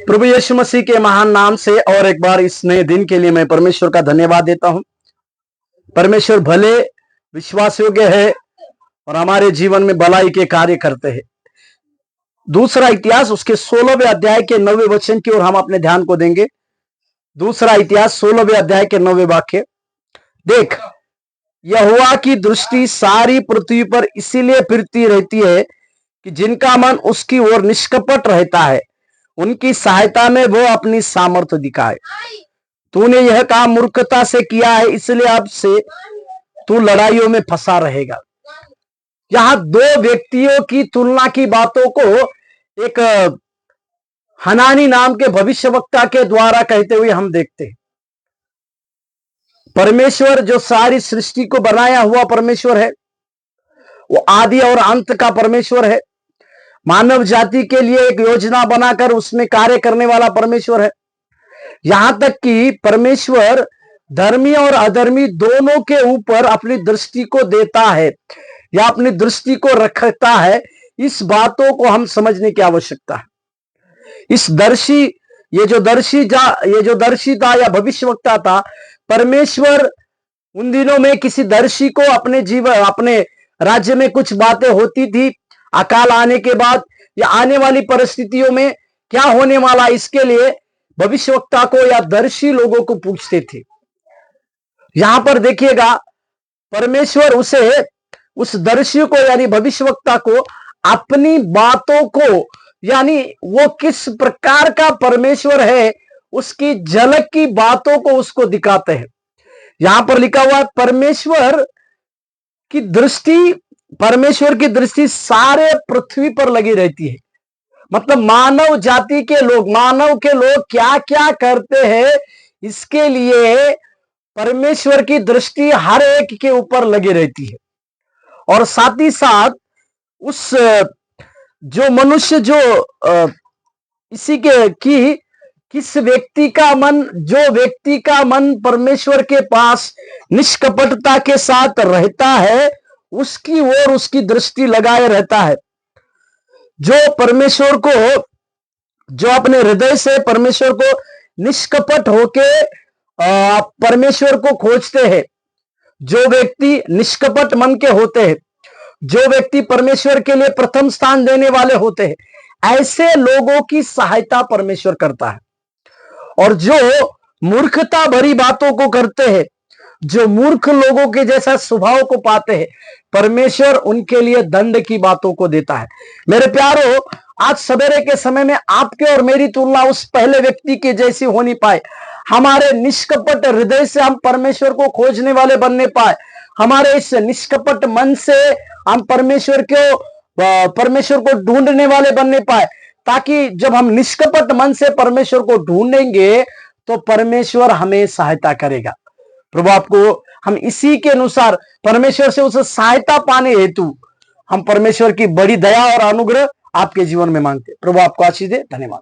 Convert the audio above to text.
प्रभु यीशु मसीह के महान नाम से और एक बार इस नए दिन के लिए मैं परमेश्वर का धन्यवाद देता हूं। परमेश्वर भले, विश्वास योग्य है और हमारे जीवन में भलाई के कार्य करते हैं। दूसरा इतिहास उसके 16वें अध्याय के 9वें वचन की ओर हम अपने ध्यान को देंगे। दूसरा इतिहास 16वें अध्याय के 9वें वाक्य। देख, यहोवा की दृष्टि सारी पृथ्वी पर इसीलिए फिरती रहती है कि जिनका मन उसकी ओर निष्कपट रहता है, उनकी सहायता में वो अपनी सामर्थ्य दिखाए। तूने यह काम मूर्खता से किया है, इसलिए अब से तू लड़ाइयों में फंसा रहेगा। यहां दो व्यक्तियों की तुलना की बातों को एक हनानी नाम के भविष्यवक्ता के द्वारा कहते हुए हम देखते हैं। परमेश्वर जो सारी सृष्टि को बनाया हुआ परमेश्वर है, वो आदि और अंत का परमेश्वर है। मानव जाति के लिए एक योजना बनाकर उसमें कार्य करने वाला परमेश्वर है। यहां तक कि परमेश्वर धर्मी और अधर्मी दोनों के ऊपर अपनी दृष्टि को देता है या अपनी दृष्टि को रखता है। इस बातों को हम समझने की आवश्यकता है। ये जो दर्शी था या भविष्यवक्ता था, परमेश्वर उन दिनों में किसी दर्शी को अपने राज्य में कुछ बातें होती थी, अकाल आने के बाद या आने वाली परिस्थितियों में क्या होने वाला, इसके लिए भविष्यवक्ता को या दर्शी लोगों को पूछते थे। यहां पर देखिएगा, परमेश्वर उस दर्शी को यानी भविष्यवक्ता को अपनी बातों को, यानी वो किस प्रकार का परमेश्वर है, उसकी झलक की बातों को उसको दिखाते हैं। यहां पर लिखा हुआ, परमेश्वर की दृष्टि सारे पृथ्वी पर लगी रहती है। मतलब मानव के लोग क्या क्या करते हैं, इसके लिए परमेश्वर की दृष्टि हर एक के ऊपर लगी रहती है। और साथ ही साथ उस जो मनुष्य किस व्यक्ति का मन परमेश्वर के पास निष्कपटता के साथ रहता है, उसकी ओर उसकी दृष्टि लगाए रहता है। जो अपने हृदय से परमेश्वर को निष्कपट होके परमेश्वर को खोजते हैं, जो व्यक्ति निष्कपट मन के होते हैं, जो व्यक्ति परमेश्वर के लिए प्रथम स्थान देने वाले होते हैं, ऐसे लोगों की सहायता परमेश्वर करता है। और जो मूर्खता भरी बातों को करते हैं, जो मूर्ख लोगों के जैसा स्वभाव को पाते हैं, परमेश्वर उनके लिए दंड की बातों को देता है। मेरे प्यारो, आज सवेरे के समय में आपके और मेरी तुलना उस पहले व्यक्ति की जैसी होनी पाए। हमारे निष्कपट हृदय से हम परमेश्वर को खोजने वाले बनने पाए। हमारे इस निष्कपट मन से हम परमेश्वर को ढूंढने वाले बनने पाए, ताकि जब हम निष्कपट मन से परमेश्वर को ढूंढेंगे तो परमेश्वर हमें सहायता करेगा। प्रभु आपको, हम इसी के अनुसार परमेश्वर से उस सहायता पाने हेतु हम परमेश्वर की बड़ी दया और अनुग्रह आपके जीवन में मांगते। प्रभु आपको आशीष दे। धन्यवाद।